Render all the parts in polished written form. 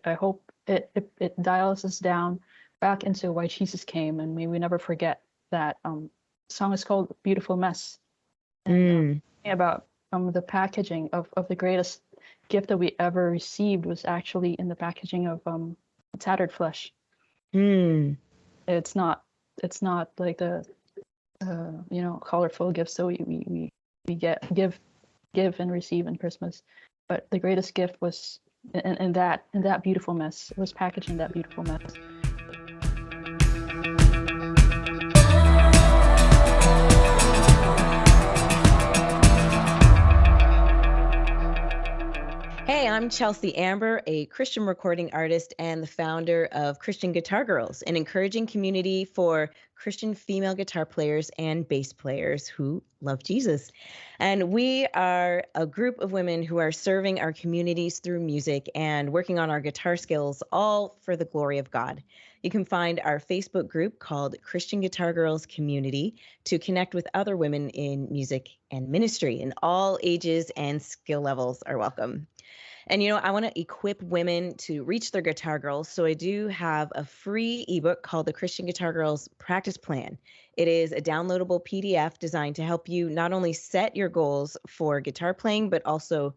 I hope it dials us down back into why Jesus came, and may we never forget that. Song is called "Beautiful Mess," and Mm. about the packaging of the greatest gift that we ever received was actually in the packaging of tattered flesh. Mm. It's not like the colorful gifts that we give and receive in Christmas, but the greatest gift was in that beautiful mess. It was packaged in that beautiful mess. Hey, I'm Chelsea Amber, a Christian recording artist and the founder of Christian Guitar Girls, an encouraging community for Christian female guitar players and bass players who love Jesus. And we are a group of women who are serving our communities through music and working on our guitar skills, all for the glory of God. You can find our Facebook group called Christian Guitar Girls Community to connect with other women in music and ministry, and all ages and skill levels are welcome. And, I want to equip women to reach their guitar girls. So I do have a free ebook called the Christian Guitar Girls Practice Plan. It is a downloadable PDF designed to help you not only set your goals for guitar playing, but also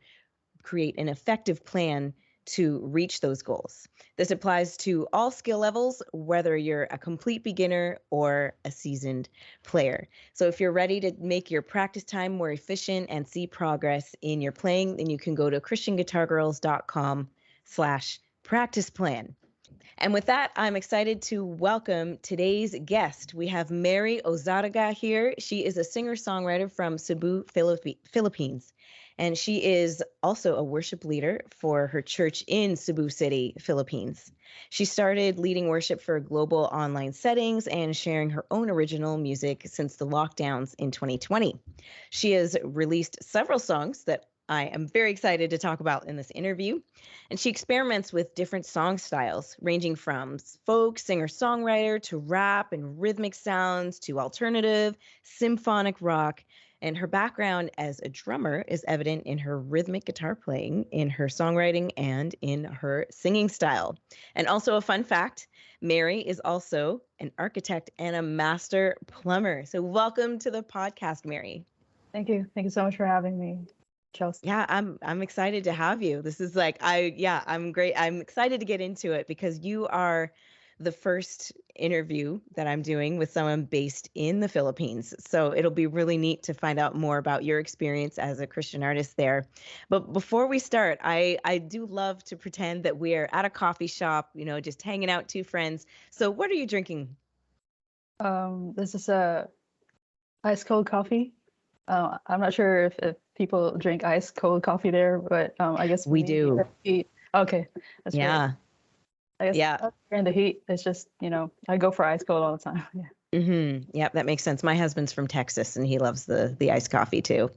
create an effective plan to reach those goals. This applies to all skill levels, whether you're a complete beginner or a seasoned player. So if you're ready to make your practice time more efficient and see progress in your playing, then you can go to christianguitargirls.com/practice plan. And with that, I'm excited to welcome today's guest. We have Mary Ozaraga here. She is a singer-songwriter from Cebu, Philippines. And she is also a worship leader for her church in Cebu City, Philippines. She started leading worship for global online settings and sharing her own original music since the lockdowns in 2020. She has released several songs that I am very excited to talk about in this interview. And she experiments with different song styles, ranging from folk, singer-songwriter, to rap and rhythmic sounds, to alternative, symphonic rock. And her background as a drummer is evident in her rhythmic guitar playing, in her songwriting, and in her singing style. And also a fun fact, Mary is also an architect and a master plumber. So welcome to the podcast, Mary. Thank you so much for having me, Chelsea. Yeah, I'm excited to have you. This is I'm great. I'm excited to get into it because you are the first interview that I'm doing with someone based in the Philippines. So it'll be really neat to find out more about your experience as a Christian artist there. But before we start, I do love to pretend that we're at a coffee shop, just hanging out, two friends. So what are you drinking? This is a ice cold coffee. I'm not sure if people drink ice cold coffee there, but I guess We do. Okay, that's Yeah. great. I guess Yeah. in the heat, it's just I go for ice cold all the time. Yeah. Yep, that makes sense. My husband's from Texas and he loves the iced coffee too.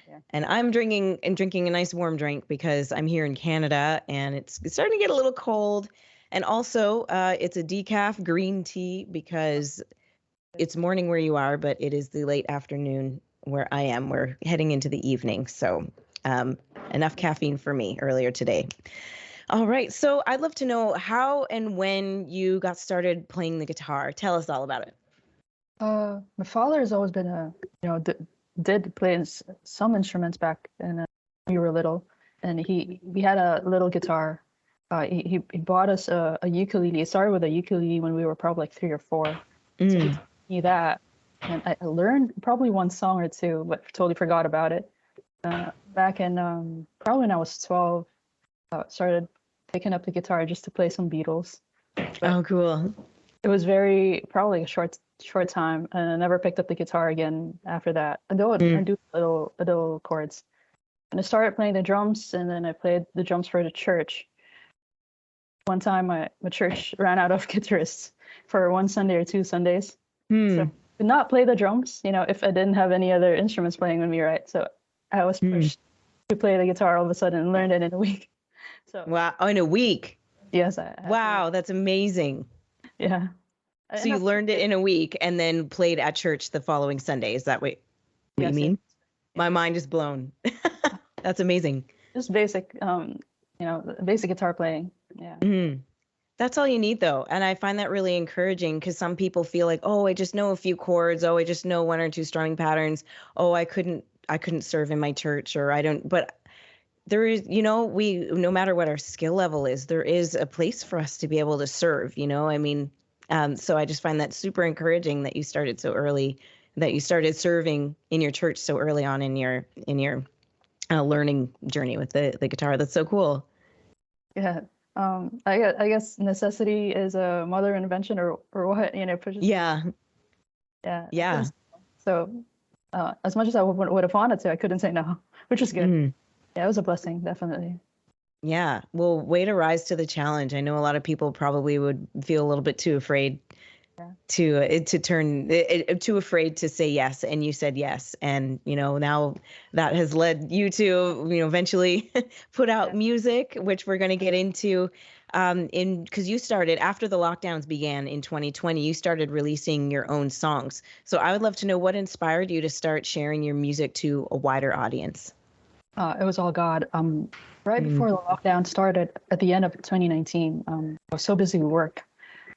Yeah. And I'm drinking a nice warm drink because I'm here in Canada and it's starting to get a little cold. And also, it's a decaf green tea because it's morning where you are, but it is the late afternoon where I am. We're heading into the evening, so enough caffeine for me earlier today. All right, so I'd love to know how and when you got started playing the guitar. Tell us all about it. My father has always been did play some instruments back when we were little, and we had a little guitar. He bought us a ukulele. It started with a ukulele when we were probably like 3 or 4. So he taught me that, and I learned probably one song or two, but totally forgot about it. Back in probably when I was 12, started picking up the guitar just to play some Beatles. But Oh, cool. it was probably a short time, and I never picked up the guitar again after that. Although I do little chords, and I started playing the drums, and then I played the drums for the church. One time, my church ran out of guitarists for one Sunday or 2 Sundays, so I could not play the drums. If I didn't have any other instruments playing with me, right? So I was pushed to play the guitar all of a sudden and learned it in a week. So wow, in a week. Yes, wow, that's amazing. Yeah. So you learned it in a week and then played at church the following Sunday. Is that what you mean? My mind is blown. That's amazing. Just basic, basic guitar playing. Yeah. Mhm. That's all you need though. And I find that really encouraging because some people feel like, oh, I just know a few chords. Oh, I just know one or two strumming patterns. Oh, I couldn't serve in my church or I don't, but there is, we, no matter what our skill level is, there is a place for us to be able to serve, I mean, so I just find that super encouraging that you started so early, that you started serving in your church so early on in your learning journey with the guitar. That's so cool. Yeah. I guess necessity is a mother invention, or what, pushes. Yeah. Yeah. I couldn't Yeah. say no. So, as much as I would have wanted to, I couldn't say no, which is good. Mhm. Yeah, it was a blessing, definitely. Yeah. Well, way to rise to the challenge. I know a lot of people probably would feel a little bit too afraid Yeah. too afraid to say yes, and you said yes, and now that has led you to eventually put out Yeah. music, which we're going to get into in because you started after the lockdowns began in 2020. You started releasing your own songs, so I would love to know what inspired you to start sharing your music to a wider audience. It was all God. Right Mm. before the lockdown started at the end of 2019, I was so busy with work.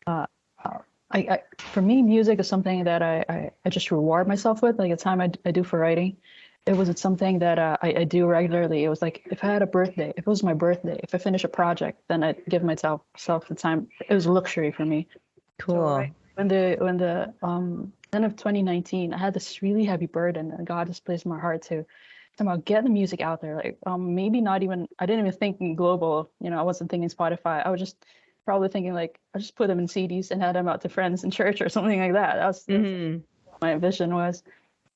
Uh, uh, for me, music is something that I just reward myself with, like the time I do for writing. It wasn't something that I do regularly. It was like if I had a birthday, if it was my birthday, if I finish a project, then I'd give myself the time. It was a luxury for me. So Cool. right when the end of 2019, I had this really heavy burden, and God just placed in my heart to somehow get the music out there. Like maybe not even I didn't even think in global. I wasn't thinking Spotify. I was just probably thinking like I just put them in CDs and had them out to friends in church or something like that. That's Hmm. what my vision was.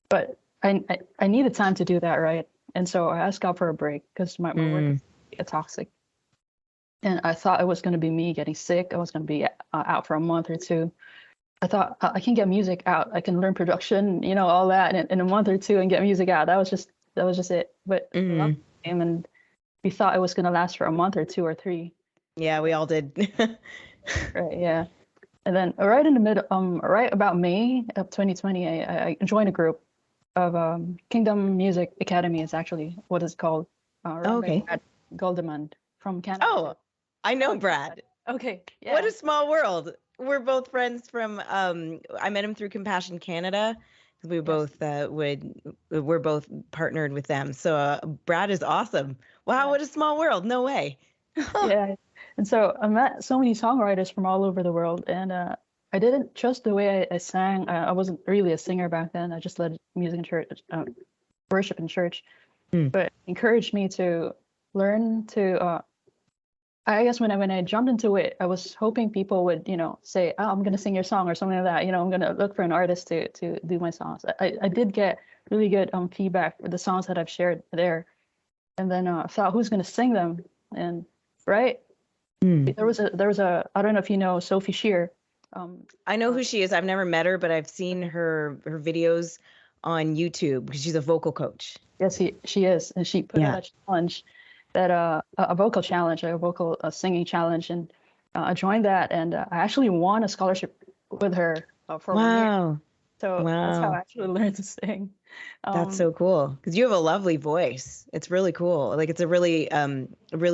But I needed time to do that, right? And so I asked God for a break because my work Mm. is toxic. And I thought it was going to be me getting sick. I was going to be out for a month or two. I thought I can get music out. I can learn production, all that in a month or two and get music out. That was just it. But luck Mm. came, and we thought it was going to last for a month or two or three. Yeah, we all did. Right, yeah. And then right in the middle, right about May of 2020, I joined a group of Kingdom Music Academy is actually what it's called, Oh, run by okay. Brad Goldemand from Canada too. Oh, I Oh, know you know Brad. Brad. Okay, What yeah. a small world. We're both friends from I met him through Compassion Canada. We Yes. both we're both partnered with them. So Brad is awesome. Wow, Yeah. what a small world. No way. Yeah. And so I met so many songwriters from all over the world, and I didn't trust the way I sang. I wasn't really a singer back then. I just led music in church, worship in church, Mm. but encouraged me to learn to. I guess when I jumped into it, I was hoping people would, say, "Oh, I'm gonna sing your song" or something like that. I'm gonna look for an artist to do my songs. I did get really good feedback for the songs that I've shared there, and then I thought, who's gonna sing them? And right, Mm. there was a I don't know if you know Sophie Shear. Um, I know uh, who she is. I've never met her, but I've seen her videos on YouTube because she's a vocal coach. yes, she is, and she put out Yeah. a challenge, that a vocal challenge, a vocal singing challenge, and I joined that, and I actually won a scholarship with her for 1 year. Wow. So that's how I Wow. actually learned to sing. That's Um, so cool because you have a lovely voice. It's really cool. Like it's a really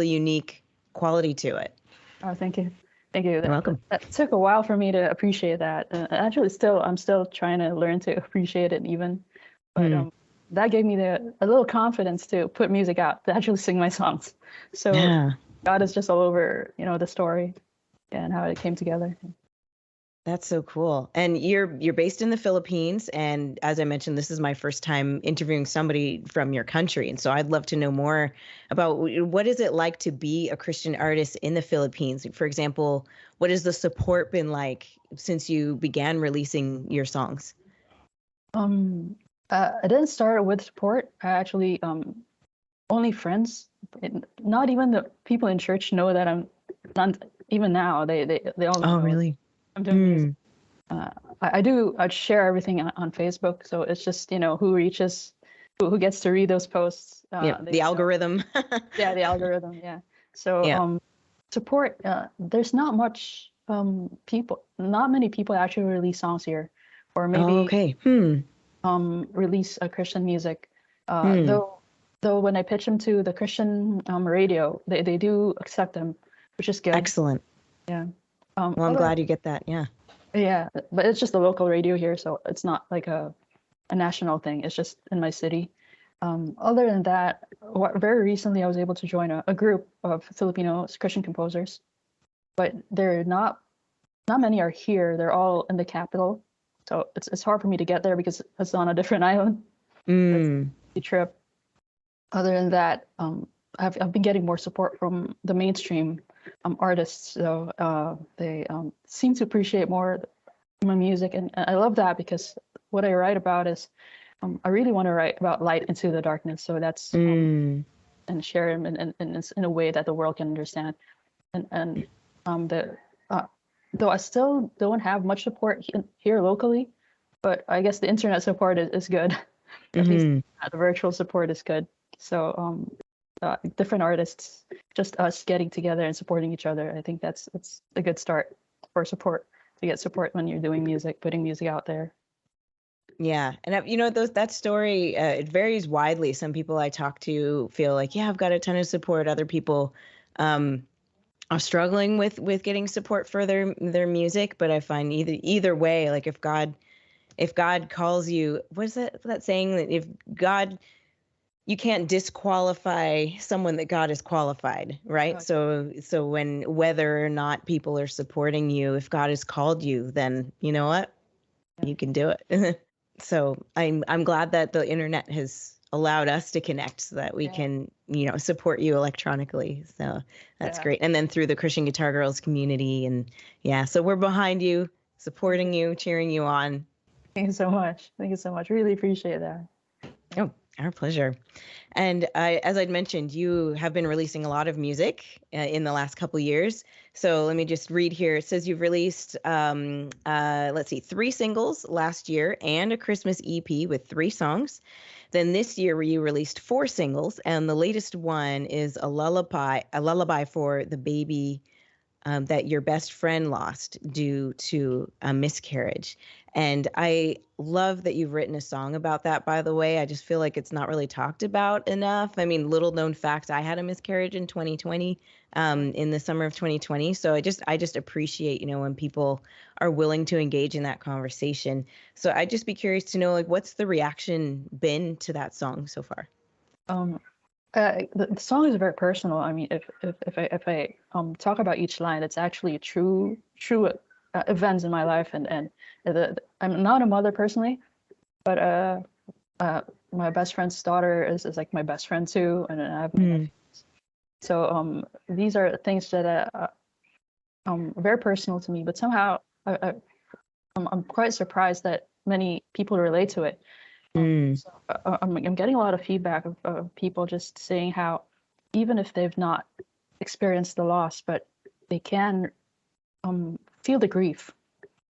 unique quality to it. oh, thank you, thank you. You're That, that, welcome. that took a while for me to appreciate that. Actually, I'm still trying to learn to appreciate it even. But Mm. that gave me a little confidence to put music out, to actually sing my songs. So Yeah, God is just all over, the story and how it came together. that's so cool. And you're based in the Philippines, and as I mentioned, this is my first time interviewing somebody from your country, and so I'd love to know more about what is it like to be a Christian artist in the Philippines. For example, what has the support been like since you began releasing your songs? Um, I didn't start with support. I actually only friends. Not even the people in church know that I'm not. Even now, they all Oh, know really? I'm doing music. Mm. Uh, I share everything on Facebook, so it's just who reaches, who gets to read those posts. Yep, the They know. algorithm. Yeah, the algorithm. Yeah. So Yeah. support. There's not much not many people actually release songs here, or Oh, maybe okay. release a Christian music. Hmm. Though when I pitch them to the Christian radio, they do accept them. which is good. Excellent. Yeah. Well, I'm Other, glad you get that. Yeah. yeah, but it's just a local radio here, so it's not like a national thing. It's just in my city. Other than that, very recently I was able to join a group of Filipino Christian composers, but they're not many are here. They're all in the capital, so it's hard for me to get there because it's on a different island. It's Mm. a trip. Other than that, I've been getting more support from the mainstream artists, so they seem to appreciate more my music, and I love that because what I write about is I really want to write about light into the darkness. So that's Mm. and share them in a way that the world can understand. And the though I still don't have much support here locally, but I guess the internet support is good. At least Hmm. the virtual support is good. So different artists, just us getting together and supporting each other. I think that's a good start for support to get support when you're doing music, putting music out there. Yeah, and that story it varies widely. Some people I talk to feel like, yeah, I've got a ton of support. Other people um, are struggling with getting support for their music. But I find either way, like if God calls you, what is that saying that if God you can't disqualify someone that God has qualified, right? Okay. So when whether or not people are supporting you, if God has called you, then you know what? Yeah. You can do it. So I'm glad that the internet has allowed us to connect so that we Yeah. can, support you electronically. So that's Yeah. great. And then through the Christian Guitar Girls community, and yeah, so we're behind you, supporting you, cheering you on. Thank you so much. Thank you so much. Really appreciate that. Oh, our pleasure. And as I'd mentioned, you have been releasing a lot of music in the last couple years. So let me just read here. It says you've released, let's see, 3 singles last year and a Christmas EP with 3 songs. Then this year you released 4 singles, and the latest one is a lullaby for the baby that your best friend lost due to a miscarriage. And I love that you've written a song about that, by the way. I just feel like it's not really talked about enough. I mean, little known fact, I had a miscarriage in 2020, in the summer of 2020. So I just appreciate, when people are willing to engage in that conversation. So I'd just be curious to know, like, what's the reaction been to that song so far? Um, the song is very personal. I mean, if I talk about each line, it's actually true events in my life, and I'm not a mother personally, but my best friend's daughter is like my best friend too, and then I have my nephew. So these are things that very personal to me, but somehow I'm quite surprised that many people relate to it. Mm. So I'm getting a lot of feedback of people just saying how even if they've not experienced the loss, but they can feel the grief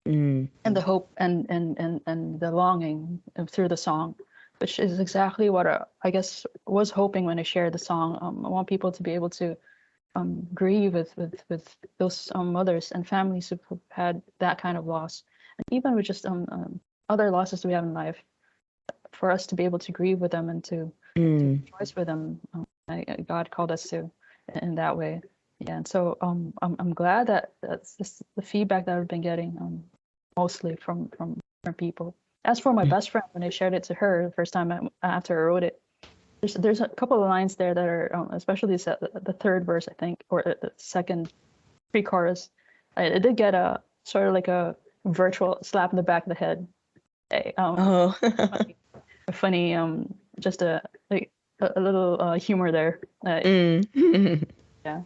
Mm. and the hope and the longing through the song, which is exactly what I guess was hoping when I shared the song. I want people to be able to grieve with those mothers and families who've had that kind of loss, and even with just other losses we have in life, for us to be able to grieve with them and to Mm. rejoice with them. God called us to in that way. Yeah, and so I'm glad that that's just the feedback that I've been getting mostly from people. As for my best friend, when I shared it to her the first time after I wrote it, there's a couple of lines there that are especially the third verse, I think, or the second pre-chorus. It did get a sort of like a virtual slap in the back of the head. Oh. Funny just a like a little humor there. Mm. Yeah.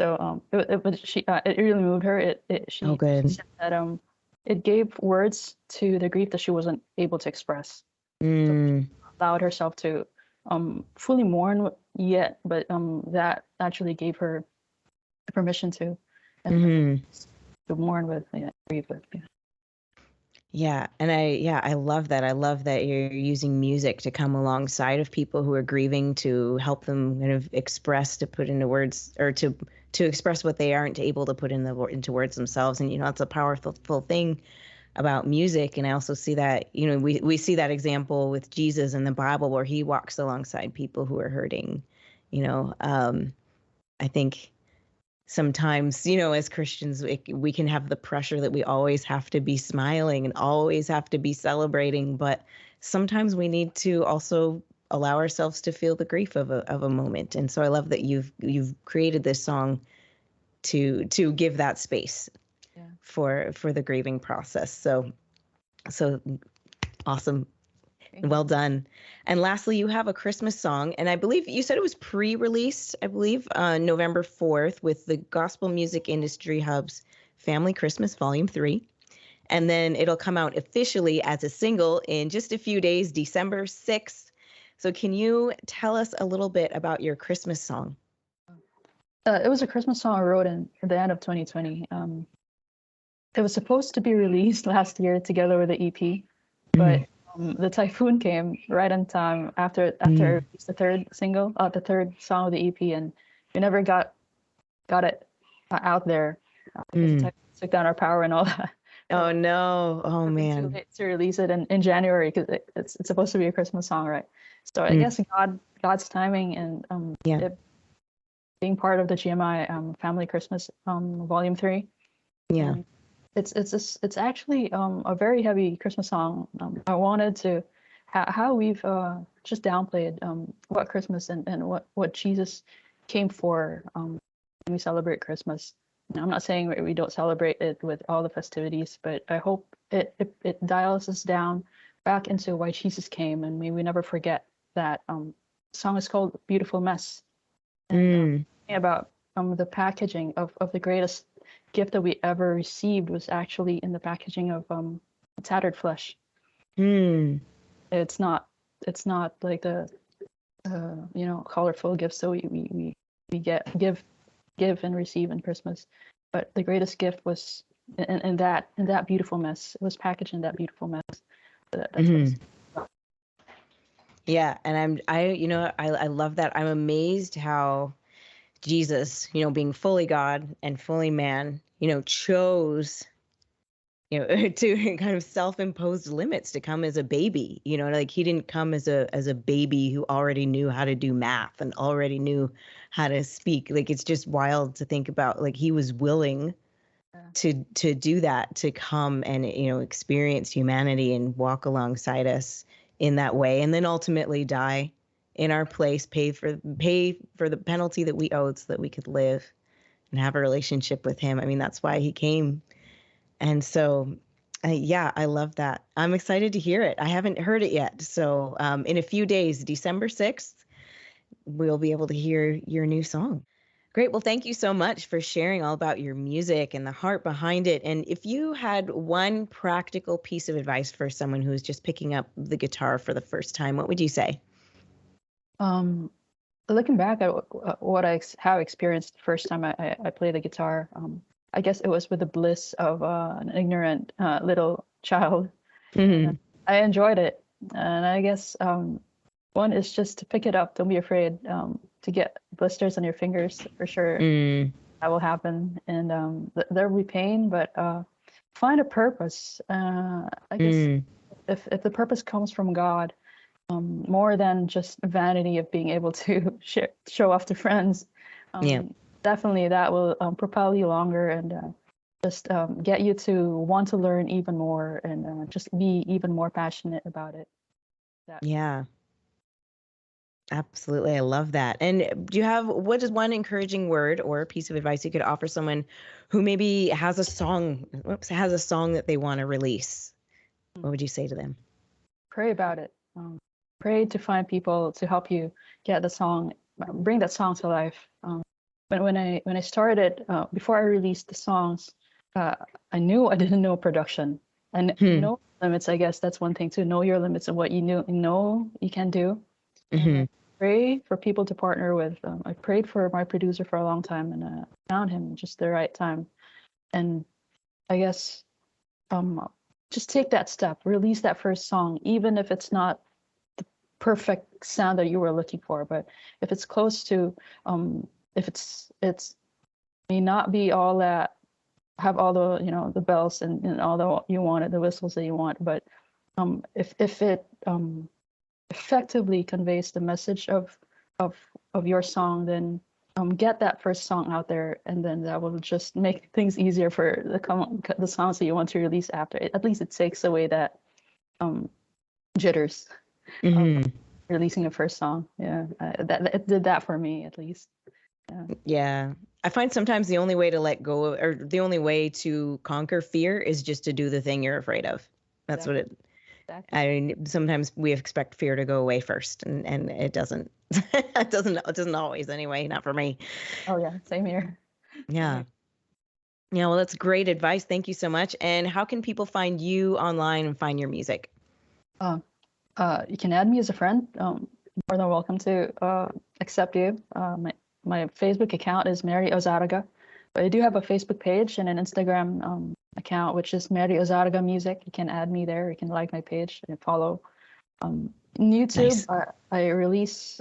So but it really moved her. Oh, She good. said that it gave words to the grief that she wasn't able to express. So Mm. she allowed herself to fully mourn yet, but that actually gave her the permission to and Mm. to mourn with, grieve with. Yeah. Yeah, and I love that. I love that you're using music to come alongside of people who are grieving to help them kind of express, to put into words, or to express what they aren't able to put into words themselves. And that's a powerful thing about music. And I also see that, we see that example with Jesus in the Bible where he walks alongside people who are hurting. I think sometimes, as Christians, we can have the pressure that we always have to be smiling and always have to be celebrating, but sometimes we need to also allow ourselves to feel the grief of a moment. And so I love that you've created this song to give that space Yeah. for the grieving process. So awesome. Thank Well done. And lastly, you have a Christmas song, and I believe you said it was pre-released, I believe, November 4th with the Gospel Music Industry Hub's Family Christmas Volume 3. And then it'll come out officially as a single in just a few days, December 6th. So can you tell us a little bit about your Christmas song? It was a Christmas song I wrote at the end of 2020. It was supposed to be released last year together with the EP, but the typhoon came right in time after I released the third single, the third song of the EP, and we never got it out there because the typhoon took down our power and all that. Oh no! Oh Too man! late to release it in January because it's supposed to be a Christmas song, right? So I guess God's timing and it being part of the GMI Family Christmas Volume 3. Yeah. It's actually a very heavy Christmas song. I wanted to how we've just downplayed what Christmas and what Jesus came for when we celebrate Christmas. And I'm not saying we don't celebrate it with all the festivities, but I hope it dials us down back into why Jesus came, and may we never forget that. The song is called "Beautiful Mess," and about the packaging of the greatest gift that we ever received was actually in the packaging of tattered flesh. It's not like the colorful gifts that we give and receive in Christmas, but the greatest gift was in that beautiful mess. It was packaged in that beautiful mess. That's what it's. Yeah, and I love that. I'm amazed how Jesus, being fully God and fully man, chose, to kind of self-imposed limits to come as a baby. Like he didn't come as a baby who already knew how to do math and already knew how to speak. Like it's just wild to think about. Like he was willing to do that, to come and experience humanity and walk alongside us in that way, and then ultimately die in our place, pay for the penalty that we owed so that we could live and have a relationship with him. I mean, that's why he came. And so I love that. I'm excited to hear it. I haven't heard it yet. So in a few days, December 6th, we'll be able to hear your new song. Great. Well, thank you so much for sharing all about your music and the heart behind it. And if you had one practical piece of advice for someone who's just picking up the guitar for the first time, what would you say? Looking back at how I experienced the first time I played the guitar, I guess it was with the bliss of an ignorant little child. And I enjoyed it, and I guess one is just to pick it up. Don't be afraid to get blisters on your fingers for sure. That will happen, and there will be pain, but find a purpose. I guess if the purpose comes from God, more than just vanity of being able to show off to friends, definitely that will propel you longer and just get you to want to learn even more and just be even more passionate about it. Yeah. Absolutely. I love that. And what is one encouraging word or piece of advice you could offer someone who maybe has a song that they want to release? What would you say to them? Pray about it. Pray to find people to help you get the song, bring that song to life. When I started, before I released the songs, I knew I didn't know production. And know limits, I guess that's one thing too. Know your limits and what you know you can do. And pray for people to partner with. I prayed for my producer for a long time and found him just the right time. And I guess just take that step, release that first song, even if it's not the perfect sound that you were looking for. But if it's close to, if it's may not be all that, have all the the bells and all the you wanted, the whistles that you want, but if it effectively conveys the message of your song, then get that first song out there, and then that will just make things easier for the songs that you want to release after. At least it takes away that jitters of Hmm. releasing a first song. Yeah, that it did that for me at least. Yeah, Yeah. I find sometimes the only way to let go of, or the only way to conquer fear is just to do the thing you're afraid of. That's what exactly. it, Exactly. I mean, sometimes we expect fear to go away first, and it doesn't. It doesn't always anyway, not for me. Oh yeah, same here. Same Yeah. here. Yeah, well, that's great advice. Thank you so much. And how can people find you online and find your music? Um, you can add me as a friend. More than welcome to accept you. My Facebook account is Mary Ozaraga, but I do have a Facebook page and an Instagram account, which is Mary Ozaraga Music. You can add me there. You can like my page and follow. In YouTube, Nice. I release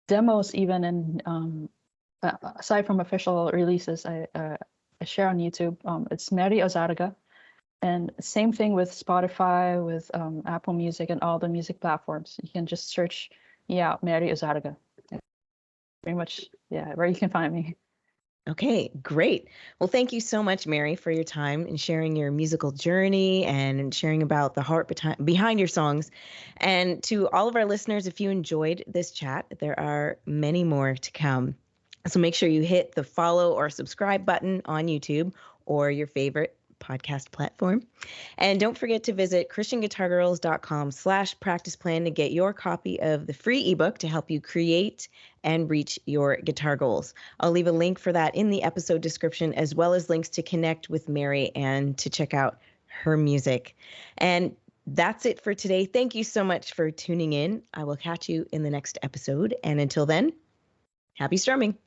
demos even, and aside from official releases, I share on YouTube. It's Mary Ozaraga. And same thing with Spotify, with Apple Music, and all the music platforms. You can just search me out, Mary Ozaraga. Yeah, pretty much, yeah, where you can find me. Okay, great. Well, thank you so much, Mary, for your time and sharing your musical journey and sharing about the heart behind your songs. And to all of our listeners, if you enjoyed this chat, there are many more to come. So make sure you hit the follow or subscribe button on YouTube or your favorite podcast platform. And don't forget to visit christianguitargirls.com/practice plan to get your copy of the free ebook to help you create and reach your guitar goals. I'll leave a link for that in the episode description, as well as links to connect with Mary and to check out her music. And that's it for today. Thank you so much for tuning in. I will catch you in the next episode. And until then, happy strumming.